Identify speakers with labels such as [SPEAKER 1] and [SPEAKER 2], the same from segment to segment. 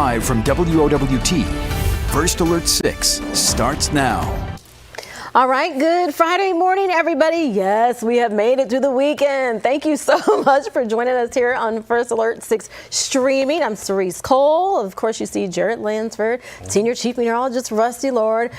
[SPEAKER 1] Live from WOWT, First Alert 6 starts now.
[SPEAKER 2] All right, good Friday morning, everybody. Yes, we have made it to the weekend. Thank you so much for joining us here on First Alert 6 streaming. I'm Cerise Cole. Of course, you see Jarrett Lansford, Senior Chief Meteorologist Rusty Lord.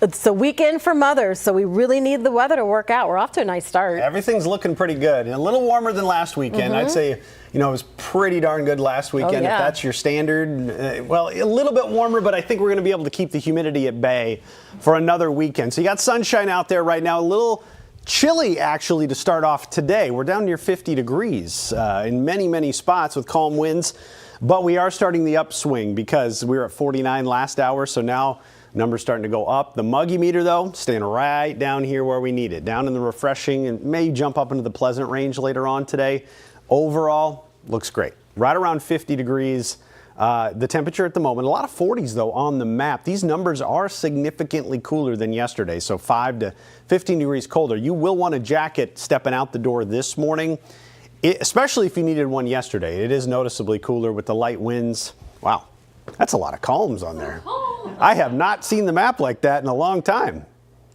[SPEAKER 2] It's a weekend for mothers, so we really need the weather to work out. We're off to a nice start.
[SPEAKER 3] Everything's looking pretty good. A little warmer than last weekend. I'd say, it was pretty darn good last weekend.
[SPEAKER 2] yeah.
[SPEAKER 3] If that's your standard, well, a little bit warmer, but I think we're going to be able to keep the humidity at bay for another weekend. So you got sunshine out there right now. A little chilly, actually, to start off today. We're down near 50 degrees in many, many spots with calm winds. But we are starting the upswing because we were at 49 last hour, so now numbers starting to go up. The muggy meter, though, staying right down here where we need it, down in the refreshing, and may jump up into the pleasant range later on today. Overall, looks great. Right around 50 degrees. The temperature at the moment, a lot of 40s, though, on the map. These numbers are significantly cooler than yesterday, so 5 to 15 degrees colder. You will want a jacket stepping out the door this morning, especially if you needed one yesterday. It is noticeably cooler with the light winds. Wow, that's a lot of columns on there. I have not seen the map like that in a long time.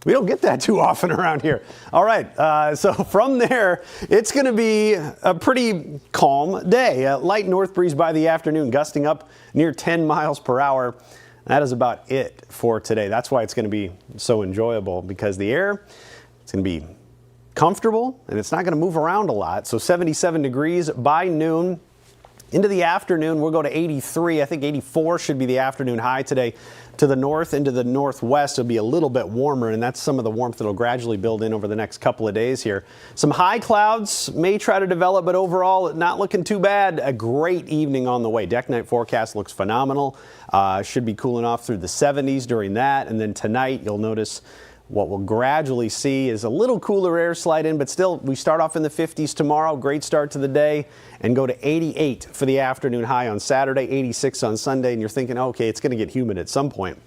[SPEAKER 3] We don't get that too often around here. All right, so from there, it's going to be a pretty calm day. A light north breeze by the afternoon, gusting up near 10 miles per hour. That is about it for today. That's why it's going to be so enjoyable, because the air, it's going to be comfortable, and it's not going to move around a lot. So 77 degrees by noon. Into the afternoon, we'll go to 83. I think 84 should be the afternoon high today. To the north, into the northwest, it'll be a little bit warmer, and that's some of the warmth that'll gradually build in over the next couple of days here. Some high clouds may try to develop, but overall, not looking too bad. A great evening on the way. Deck night forecast looks phenomenal. Should be cooling off through the 70s during that, and then tonight, you'll notice what we'll gradually see is a little cooler air slide in, but still, we start off in the 50s tomorrow. Great start to the day, and go to 88 for the afternoon high on Saturday, 86 on Sunday, and you're thinking, okay, it's going to get humid at some point.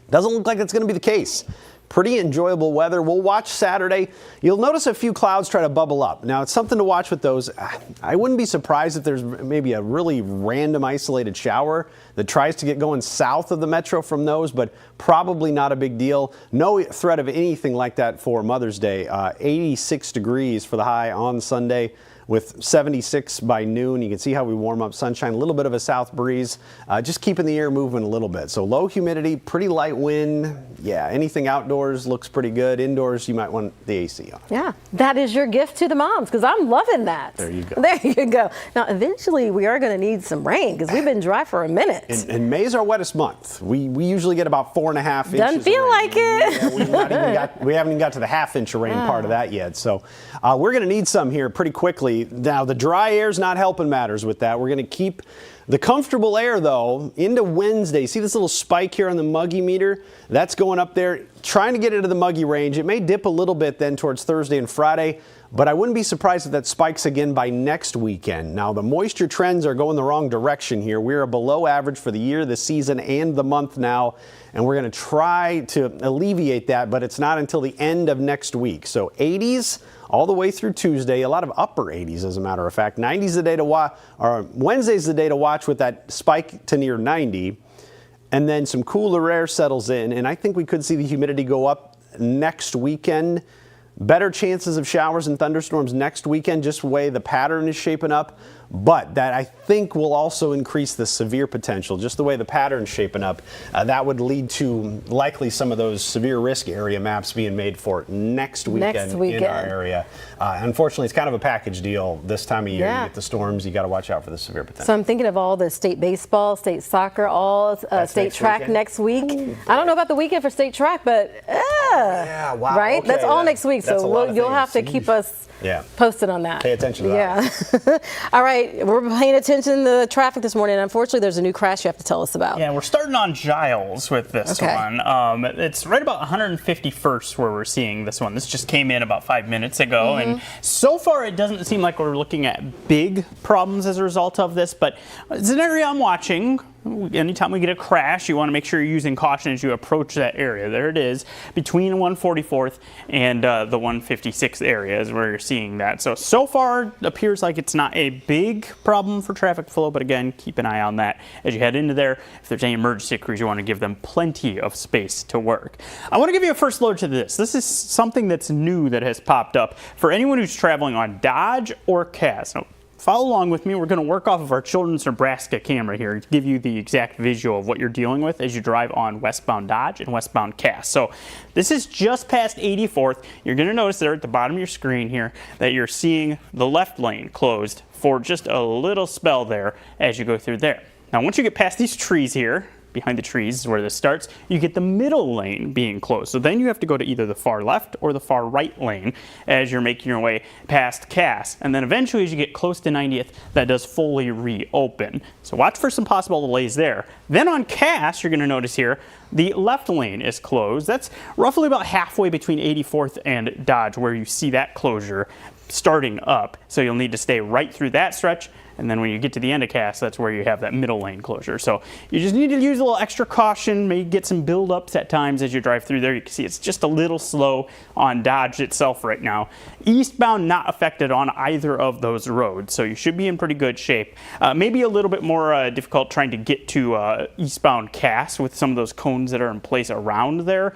[SPEAKER 3] Doesn't look like it's going to be the case. Pretty enjoyable weather. We'll watch Saturday. You'll notice a few clouds try to bubble up. Now, it's something to watch with those. I wouldn't be surprised if there's maybe a really random isolated shower that tries to get going south of the metro from those, but probably not a big deal. No threat of anything like that for Mother's Day. 86 degrees for the high on Sunday, with 76 by noon. You can see how we warm up. Sunshine, a little bit of a south breeze, just keeping the air moving a little bit. So low humidity, pretty light wind. Yeah, anything outdoors looks pretty good. Indoors, you might want the AC on.
[SPEAKER 2] Yeah, that is your gift to the moms, because I'm loving that.
[SPEAKER 3] There you go.
[SPEAKER 2] There you go. Now, eventually, we are going to need some rain, because we've been dry for a minute.
[SPEAKER 3] And May's our wettest month. We usually get about 4.5 inches.
[SPEAKER 2] Doesn't feel like it.
[SPEAKER 3] Yeah, we haven't even got to the half-inch of rain part of that yet. So we're going to need some here pretty quickly. Now, the dry air's not helping matters with that. We're going to keep the comfortable air, though, into Wednesday. See this little spike here on the muggy meter? That's going up there, trying to get into the muggy range. It may dip a little bit then towards Thursday and Friday, but I wouldn't be surprised if that spikes again by next weekend. Now, the moisture trends are going the wrong direction here. We are below average for the year, the season, and the month now, and we're going to try to alleviate that, but it's not until the end of next week. So 80s all the way through Tuesday, a lot of upper 80s, as a matter of fact. 90's the day to watch, or Wednesday's the day to watch with that spike to near 90, and then some cooler air settles in, and I think we could see the humidity go up next weekend. Better chances of showers and thunderstorms next weekend, just the way the pattern is shaping up. But that, I think, will also increase the severe potential, just the way the pattern's shaping up. That would lead to likely some of those severe risk area maps being made for next weekend in our area. Unfortunately, it's kind of a package deal this time of year. You get the storms, you got to watch out for the severe potential.
[SPEAKER 2] So I'm thinking of all the state baseball, state soccer, all state track next week. Ooh. I don't know about the weekend for state track, but
[SPEAKER 3] yeah, wow,
[SPEAKER 2] right?
[SPEAKER 3] Okay,
[SPEAKER 2] that's all next week. So you'll have to keep us posted on that.
[SPEAKER 3] Pay attention to that.
[SPEAKER 2] Yeah. All right. We're paying attention to the traffic this morning. Unfortunately, there's a new crash you have to tell us about.
[SPEAKER 4] Yeah, we're starting on Giles with this one. It's right about 151st where we're seeing this one. This just came in about 5 minutes ago. And so far, it doesn't seem like we're looking at big problems as a result of this. But it's an area I'm watching. anytime we get a crash, you want to make sure you're using caution as you approach that area. There it is, between 144th and the 156th area is where you're seeing that. So far, it appears like it's not a big problem for traffic flow, but again, keep an eye on that as you head into there. If there's any emergency crews, you want to give them plenty of space to work. I want to give you a first look to this. This is something that's new that has popped up for anyone who's traveling on Dodge or Cass. Now, follow along with me. We're going to work off of our Children's Nebraska camera here to give you the exact visual of what you're dealing with as you drive on westbound Dodge and westbound Cass. So this is just past 84th. You're going to notice there at the bottom of your screen here that you're seeing the left lane closed for just a little spell there as you go through there. Now once you get past these trees here, behind the trees is where this starts, you get the middle lane being closed. So then you have to go to either the far left or the far right lane as you're making your way past Cass. And then eventually as you get close to 90th, that does fully reopen. So watch for some possible delays there. Then on Cass, you're going to notice here, the left lane is closed. That's roughly about halfway between 84th and Dodge where you see that closure starting up. So you'll need to stay right through that stretch. And then when you get to the end of Cass, that's where you have that middle lane closure. So you just need to use a little extra caution, maybe get some build-ups at times as you drive through there. You can see it's just a little slow on Dodge itself right now. Eastbound not affected on either of those roads, so you should be in pretty good shape. Maybe a little bit more difficult trying to get to eastbound Cass with some of those cones that are in place around there.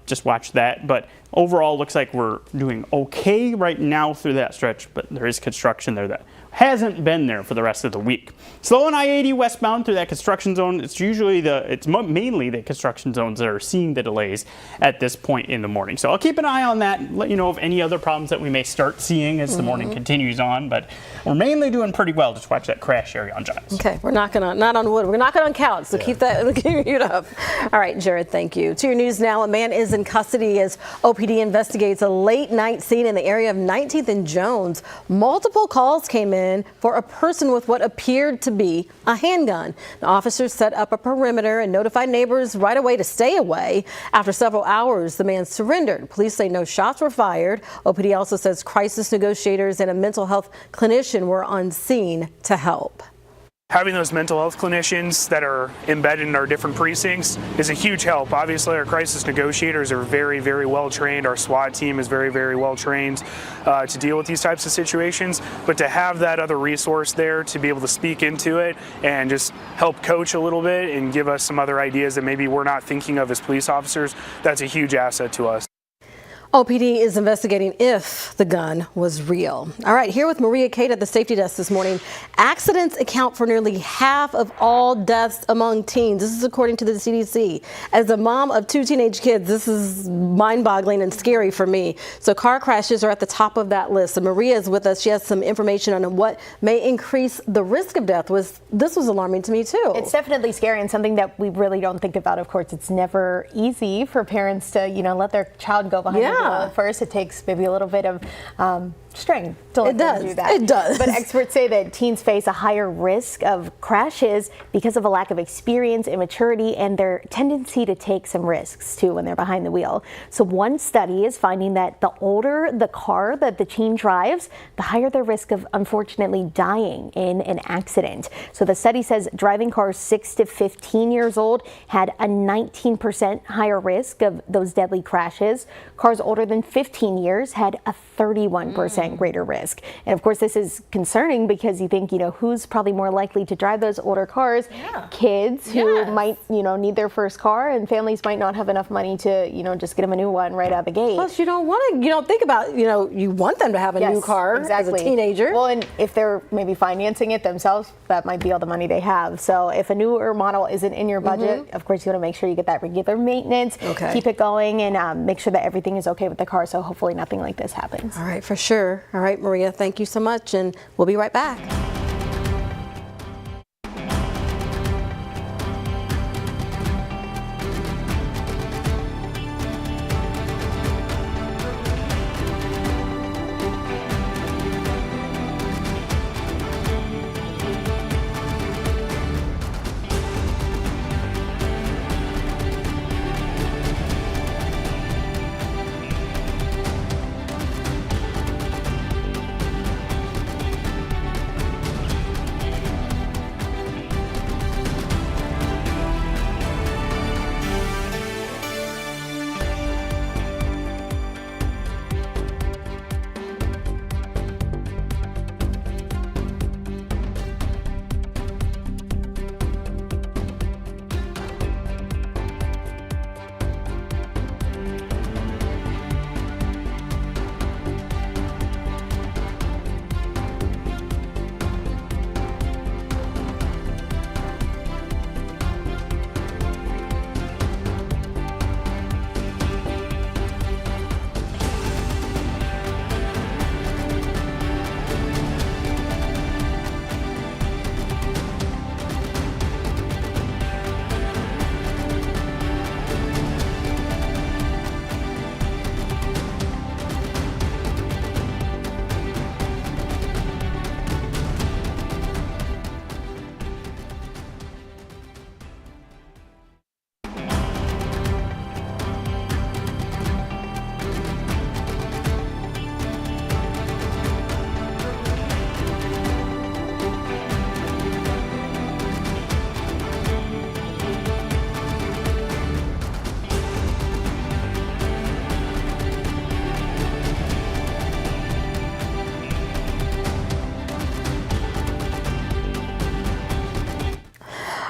[SPEAKER 4] Just watch that. But overall, looks like we're doing okay right now through that stretch, but there is construction there that hasn't been there for the rest of the week. Slow on I-80 westbound through that construction zone. It's mainly the construction zones that are seeing the delays at this point in the morning. So I'll keep an eye on that and let you know of any other problems that we may start seeing as the morning continues on. But we're mainly doing pretty well. Just watch that crash area on Giles.
[SPEAKER 2] Okay, we're not on wood. We're knocking on couch, so keep it up. All right, Jared, thank you. To your news now, a man is in custody as OPD investigates a late night scene in the area of 19th and Jones. Multiple calls came in for a person with what appeared to be a handgun. The officers set up a perimeter and notified neighbors right away to stay away. After several hours, the man surrendered. Police say no shots were fired. OPD also says crisis negotiators and a mental health clinician were on scene to help.
[SPEAKER 5] Having those mental health clinicians that are embedded in our different precincts is a huge help. Obviously, our crisis negotiators are very, very well trained. Our SWAT team is very, very well trained to deal with these types of situations. But to have that other resource there to be able to speak into it and just help coach a little bit and give us some other ideas that maybe we're not thinking of as police officers, that's a huge asset to us.
[SPEAKER 2] OPD is investigating if the gun was real. All right, here with Maria Kate at the safety desk this morning. Accidents account for nearly half of all deaths among teens. This is according to the CDC. As a mom of 2 teenage kids, this is mind-boggling and scary for me. So car crashes are at the top of that list. So Maria is with us. She has some information on what may increase the risk of death. This was alarming to me too.
[SPEAKER 6] It's definitely scary and something that we really don't think about. Of course, it's never easy for parents to, let their child go behind the wheel. At first, it takes maybe a little bit of strength to let them do that.
[SPEAKER 2] It does.
[SPEAKER 6] But experts say that teens face a higher risk of crashes because of a lack of experience, immaturity, and their tendency to take some risks too when they're behind the wheel. So one study is finding that the older the car that the teen drives, the higher their risk of unfortunately dying in an accident. So the study says driving cars 6 to 15 years old had a 19% higher risk of those deadly crashes. Cars older than 15 years had a 31% greater risk. And of course, this is concerning because you think, who's probably more likely to drive those older cars? Kids who might, need their first car, and families might not have enough money to, just get them a new one right out of the gate.
[SPEAKER 2] Plus, you don't think about, you want them to have a new car as a teenager.
[SPEAKER 6] Well, and if they're maybe financing it themselves, that might be all the money they have. So if a newer model isn't in your budget, of course, you want to make sure you get that regular maintenance, keep it going, and make sure that everything is okay with the car. So hopefully nothing like this happens.
[SPEAKER 2] All right, for sure. All right, Maria, thank you so much, and we'll be right back.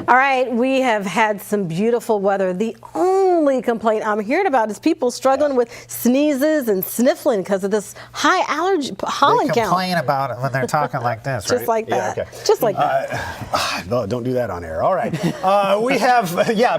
[SPEAKER 2] All right, we have had some beautiful weather. The only complaint I'm hearing about is people struggling with sneezes and sniffling because of this high allergy pollen
[SPEAKER 7] They
[SPEAKER 2] count.
[SPEAKER 7] complain about it when they're talking like this, right?
[SPEAKER 2] Just like that.
[SPEAKER 3] Yeah, okay.
[SPEAKER 2] Just like that.
[SPEAKER 3] No, don't do that on air. All right. We have,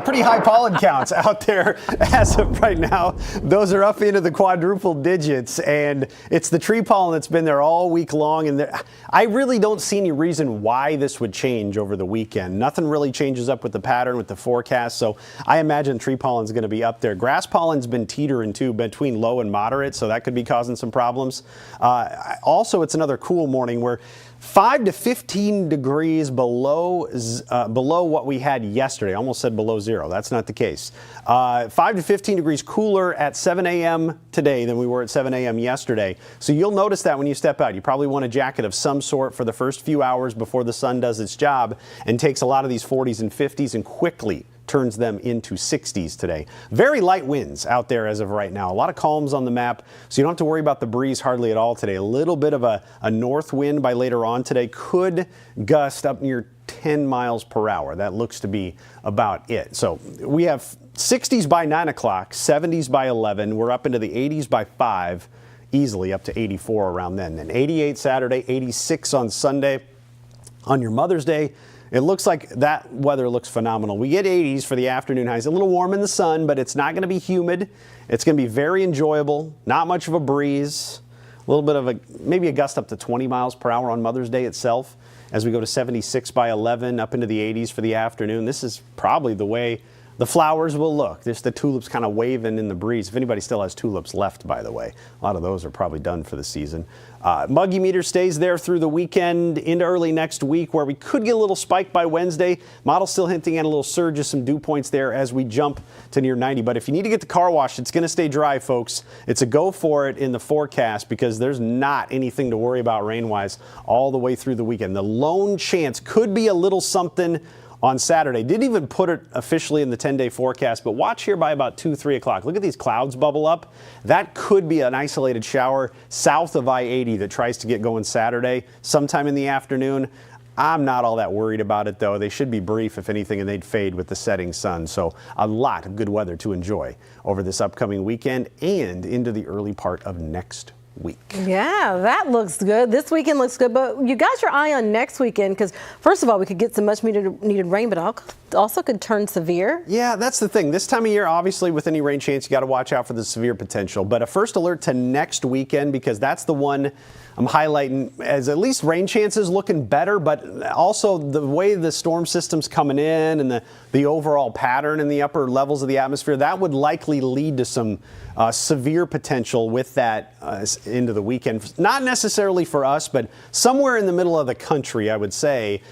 [SPEAKER 3] pretty high pollen counts out there as of right now. Those are up into the quadruple digits, and it's the tree pollen that's been there all week long. And I really don't see any reason why this would change over the weekend. Nothing really changes up with the pattern, with the forecast. So I imagine tree pollen's going to be up there. Grass pollen's been teetering too, between low and moderate, so that could be causing some problems. Also, it's another cool morning where 5 to 15 degrees below what we had yesterday. I almost said below zero. That's not the case. 5 to 15 degrees cooler at 7 a.m. today than we were at 7 a.m. yesterday. So you'll notice that when you step out. You probably want a jacket of some sort for the first few hours before the sun does its job and takes a lot of these 40s and 50s and quickly turns them into 60s today. Very light winds out there as of right now. A lot of calms on the map, so you don't have to worry about the breeze hardly at all today. A little bit of a north wind by later on today could gust up near 10 miles per hour. That looks to be about it. So we have 60s by 9 o'clock, 70s by 11. We're up into the 80s by 5, easily up to 84 around then. Then 88 Saturday, 86 on Sunday. On your Mother's Day, it looks like that weather looks phenomenal. We get 80s for the afternoon highs. A little warm in the sun, but it's not going to be humid. It's going to be very enjoyable. Not much of a breeze. A little bit of maybe a gust up to 20 miles per hour on Mother's Day itself. As we go to 76 by 11, up into the 80s for the afternoon. This is probably the way the flowers will look. Just the tulips kind of waving in the breeze. If anybody still has tulips left, by the way. A lot of those are probably done for the season. Muggy meter stays there through the weekend into early next week, where we could get a little spike by Wednesday. Model still hinting at a little surge of some dew points there as we jump to near 90. But if you need to get the car washed, it's going to stay dry, folks. It's a go for it in the forecast because there's not anything to worry about rain-wise all the way through the weekend. The lone chance could be a little something on Saturday. Didn't even put it officially in the 10-day forecast, but watch here by about 2, 3 o'clock. Look at these clouds bubble up. That could be an isolated shower south of I-80 that tries to get going Saturday sometime in the afternoon. I'm not all that worried about it, though. They should be brief, if anything, and they'd fade with the setting sun. So a lot of good weather to enjoy over this upcoming weekend and into the early part of next week.
[SPEAKER 2] Yeah, that looks good. This weekend looks good, but you got your eye on next weekend because, first of all, we could get some much needed rain, but also could turn severe.
[SPEAKER 3] Yeah, that's the thing. This time of year, obviously, with any rain chance, you got to watch out for the severe potential. But a first alert to next weekend because that's the one I'm highlighting as at least rain chances looking better, but also the way the storm system's coming in and the overall pattern in the upper levels of the atmosphere, that would likely lead to some severe potential with that into the weekend. Not necessarily for us, but somewhere in the middle of the country, I would say.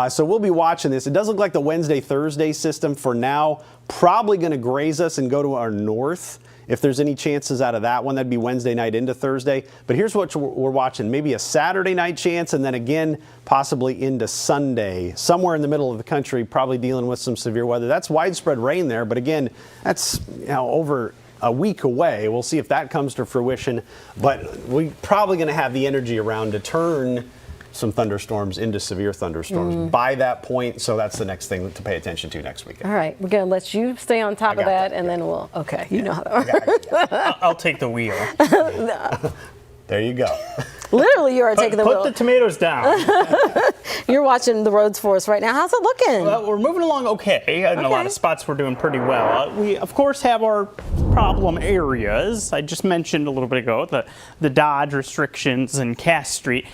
[SPEAKER 3] So we'll be watching this. It does look like the Wednesday-Thursday system for now probably going to graze us and go to our north. If there's any chances out of that one, that'd be Wednesday night into Thursday. But here's what we're watching. Maybe a Saturday night chance, and then again, possibly into Sunday. Somewhere in the middle of the country, probably dealing with some severe weather. That's widespread rain there, but again, that's over a week away. We'll see if that comes to fruition. But we're probably going to have the energy around to turn some thunderstorms into severe thunderstorms by that point. So that's the next thing to pay attention to next weekend.
[SPEAKER 2] All right, we're going to let you stay on top of that, and then we'll, okay, you know how that works.
[SPEAKER 4] I'll take the wheel.
[SPEAKER 3] There you go.
[SPEAKER 2] Literally, you are taking the wheel.
[SPEAKER 4] Put the tomatoes down.
[SPEAKER 2] You're watching the roads for us right now. How's it looking?
[SPEAKER 4] Well, we're moving along okay. In a lot of spots, we're doing pretty well. We, of course, have our problem areas. I just mentioned a little bit ago the Dodge restrictions and Cass Street.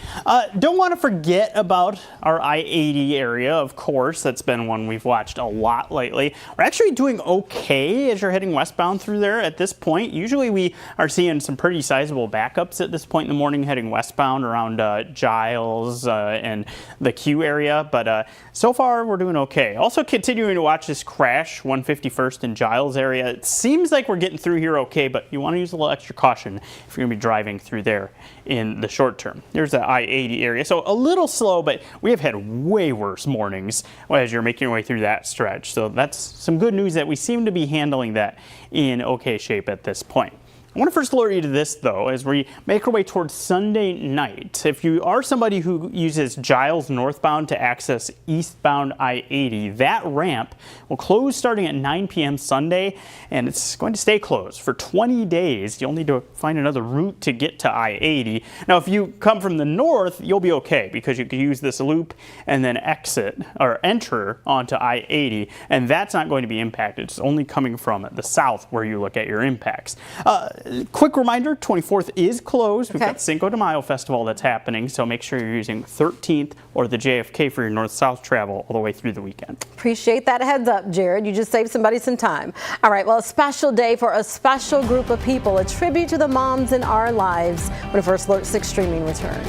[SPEAKER 4] Don't want to forget about our I-80 area, of course. That's been one we've watched a lot lately. We're actually doing okay as you're heading westbound through there at this point. Usually we are seeing some pretty sizable backups at this point in the morning heading westbound around Giles and the Q area, but so far we're doing okay. Also continuing to watch this crash, 151st and Giles area. It seems like we're getting through here okay, but you want to use a little extra caution if you're going to be driving through there in the short term. There's the I-80 area, so a little slow, but we have had way worse mornings as you're making your way through that stretch. So that's some good news that we seem to be handling that in okay shape at this point. I want to first alert you to this, though, as we make our way towards Sunday night. If you are somebody who uses Giles northbound to access eastbound I-80, that ramp will close starting at 9 p.m. Sunday, and it's going to stay closed for 20 days. You'll need to find another route to get to I-80. Now, if you come from the north, you'll be okay because you can use this loop and then exit or enter onto I-80, and that's not going to be impacted. It's only coming from the south where you look at your impacts. Quick reminder, 24th is closed. We've got Cinco de Mayo Festival that's happening, so make sure you're using 13th or the JFK for your north-south travel all the way through the weekend.
[SPEAKER 2] Appreciate that heads up, Jared. You just saved somebody some time. All right, well, a special day for a special group of people, a tribute to the moms in our lives when First Alert 6 streaming returns.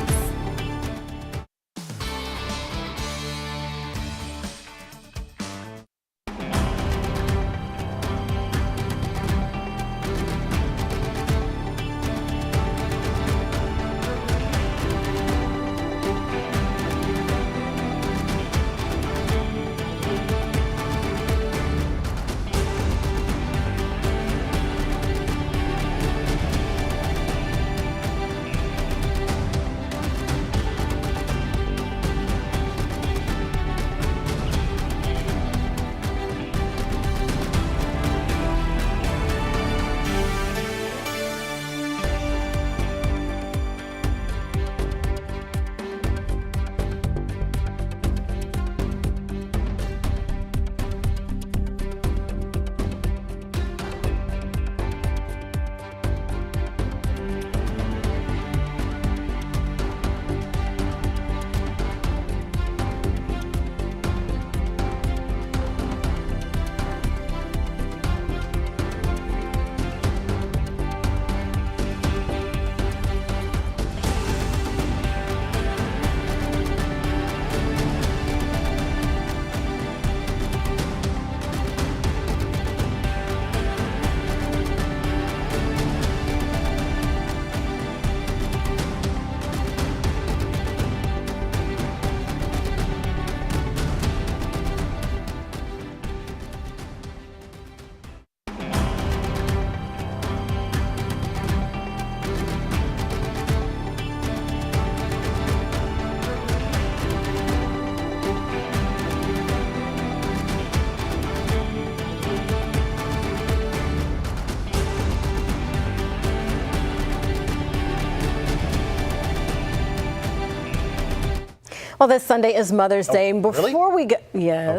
[SPEAKER 2] Well, this Sunday is Mother's Day. Before we go, before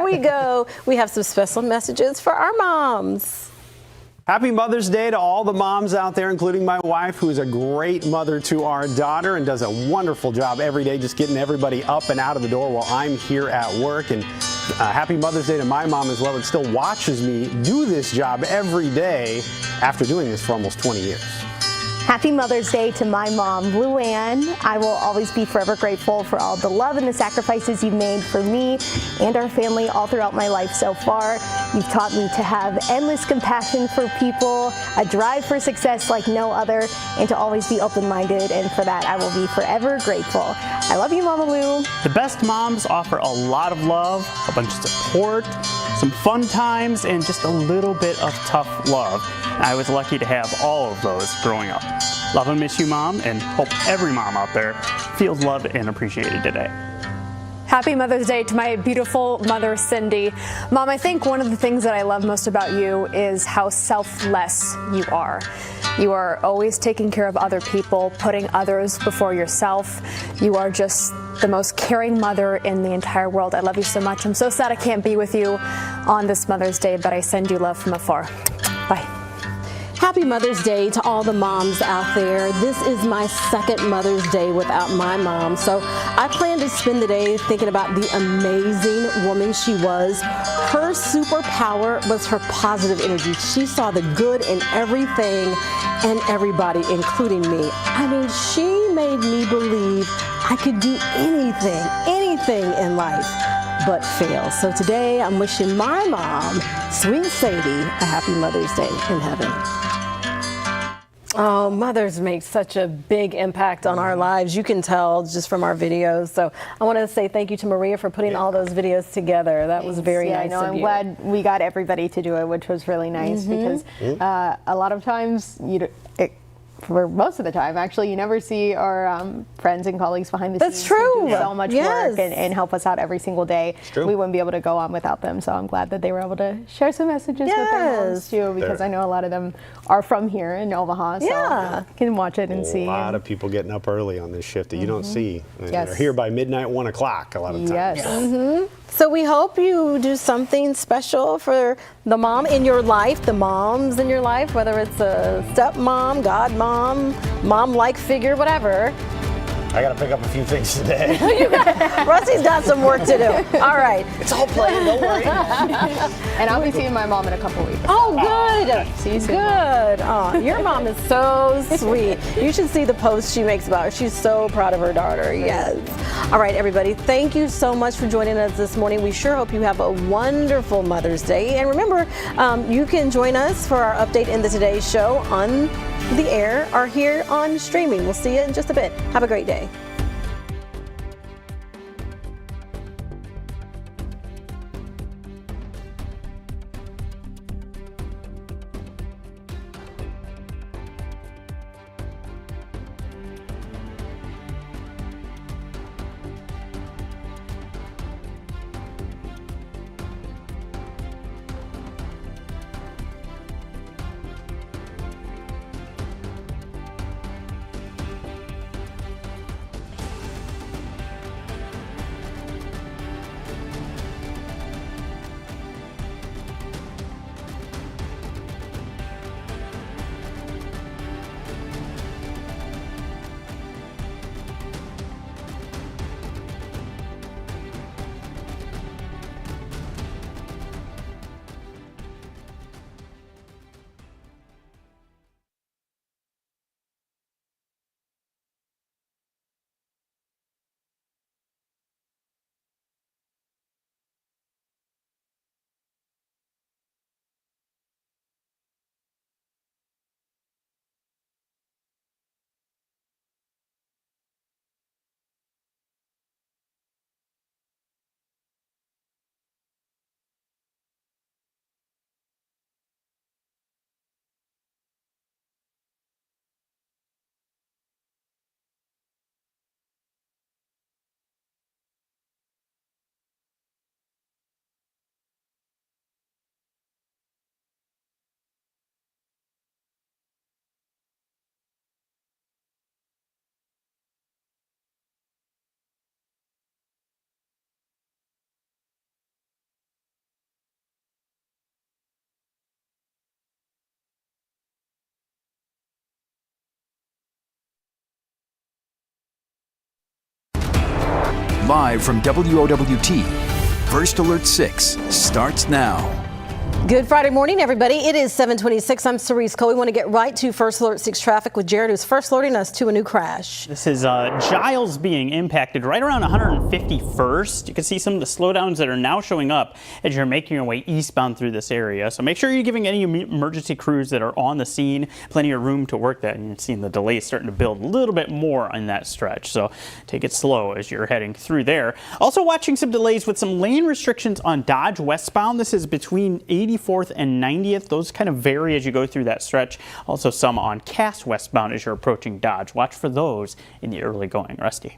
[SPEAKER 2] we go, we have some special messages for our moms.
[SPEAKER 3] Happy Mother's Day to all the moms out there, including my wife, who is a great mother to our daughter and does a wonderful job every day just getting everybody up and out of the door while I'm here at work. And happy Mother's Day to my mom as well, that still watches me do this job every day after doing this for almost 20 years.
[SPEAKER 6] Happy Mother's Day to my mom, Luann. I will always be forever grateful for all the love and the sacrifices you've made for me and our family all throughout my life so far. You've taught me to have endless compassion for people, a drive for success like no other, and to always be open-minded, and for that I will be forever grateful. I love you, Mama Lou.
[SPEAKER 4] The best moms offer a lot of love, a bunch of support, some fun times, and just a little bit of tough love. I was lucky to have all of those growing up. Love and miss you, Mom, and hope every mom out there feels loved and appreciated today.
[SPEAKER 8] Happy Mother's Day to my beautiful mother, Cindy. Mom, I think one of the things that I love most about you is how selfless you are. You are always taking care of other people, putting others before yourself. You are just the most caring mother in the entire world. I love you so much. I'm so sad I can't be with you on this Mother's Day, but I send you love from afar. Bye.
[SPEAKER 2] Happy Mother's Day to all the moms out there. This is my second Mother's Day without my mom, so I plan to spend the day thinking about the amazing woman she was. Her superpower was her positive energy. She saw the good in everything and everybody, including me. I mean, she made me believe I could do anything in life but fail. So today I'm wishing my mom, Sweet Sadie, a happy Mother's Day in heaven. Oh, mothers make such a big impact on our lives. You can tell just from our videos. So I want to say thank you to Maria for putting all those videos together. That was very nice of
[SPEAKER 6] I'm
[SPEAKER 2] you.
[SPEAKER 6] glad we got everybody to do it, which was really nice because a lot of times for most of the time, actually, you never see our friends and colleagues behind the scenes.
[SPEAKER 2] That's true.
[SPEAKER 6] Who do so much work and help us out every single day. We wouldn't be able to go on without them. So I'm glad that they were able to share some messages with their moms too, because I know a lot of them are from here in Omaha. So can watch it and see.
[SPEAKER 3] A lot of people getting up early on this shift that you don't see. They're here by midnight, 1 o'clock a lot of times.
[SPEAKER 2] Yes. So we hope you do something special for the mom in your life, the moms in your life, whether it's a stepmom, godmom, mom-like figure, whatever.
[SPEAKER 3] I got to pick up a few things today.
[SPEAKER 2] Rusty's got some work to do. All right.
[SPEAKER 3] It's all planned, don't worry.
[SPEAKER 6] And I'll be seeing my mom in a couple weeks.
[SPEAKER 2] Oh, good.
[SPEAKER 6] See you soon.
[SPEAKER 2] Good. Oh, your mom is so sweet. You should see the post she makes about her. She's so proud of her daughter. Yes. All right, everybody. Thank you so much for joining us this morning. We sure hope you have a wonderful Mother's Day. And remember, you can join us for our update in the Today Show on the air or here on streaming. We'll see you in just a bit. Have a great day.
[SPEAKER 1] Live from WOWT, First Alert 6 starts now.
[SPEAKER 2] Good Friday morning, everybody. It is 7:26. I'm Cerise Cole. We want to get right to First Alert 6 traffic with Jared, who's first alerting us to a new crash.
[SPEAKER 4] This is Giles being impacted right around 151st. You can see some of the slowdowns that are now showing up as you're making your way eastbound through this area. So make sure you're giving any emergency crews that are on the scene plenty of room to work that. And you're seeing the delays starting to build a little bit more on that stretch. So take it slow as you're heading through there. Also watching some delays with some lane restrictions on Dodge westbound. This is between 84th and 90th. Those kind of vary as you go through that stretch. Also some on Cass westbound as you're approaching Dodge. Watch for those in the early going. Rusty.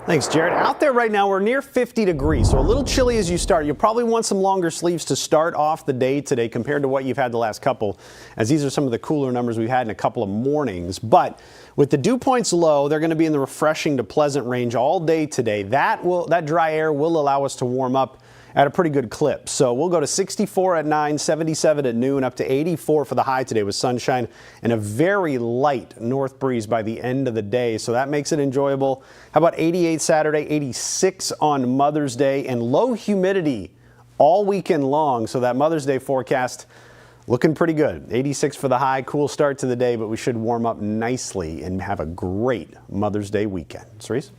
[SPEAKER 3] Thanks, Jared. Out there right now, we're near 50 degrees, so a little chilly as you start. You'll probably want some longer sleeves to start off the day today compared to what you've had the last couple, as these are some of the cooler numbers we've had in a couple of mornings. But with the dew points low, they're going to be in the refreshing to pleasant range all day today. That dry air will allow us to warm up at a pretty good clip. So we'll go to 64 at 9, 77 at noon, up to 84 for the high today with sunshine and a very light north breeze by the end of the day. So that makes it enjoyable. How about 88 Saturday, 86 on Mother's Day, and low humidity all weekend long. So that Mother's Day forecast looking pretty good. 86 for the high, cool start to the day, but we should warm up nicely and have a great Mother's Day weekend. Cerise?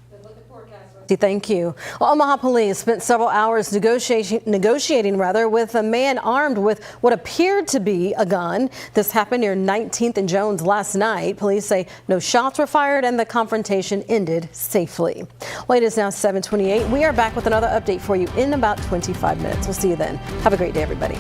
[SPEAKER 2] Thank you. Well, Omaha police spent several hours negotiating with a man armed with what appeared to be a gun. This happened near 19th and Jones last night. Police say no shots were fired and the confrontation ended safely. Well, it is now 7:28. We are back with another update for you in about 25 minutes. We'll see you then. Have a great day, everybody.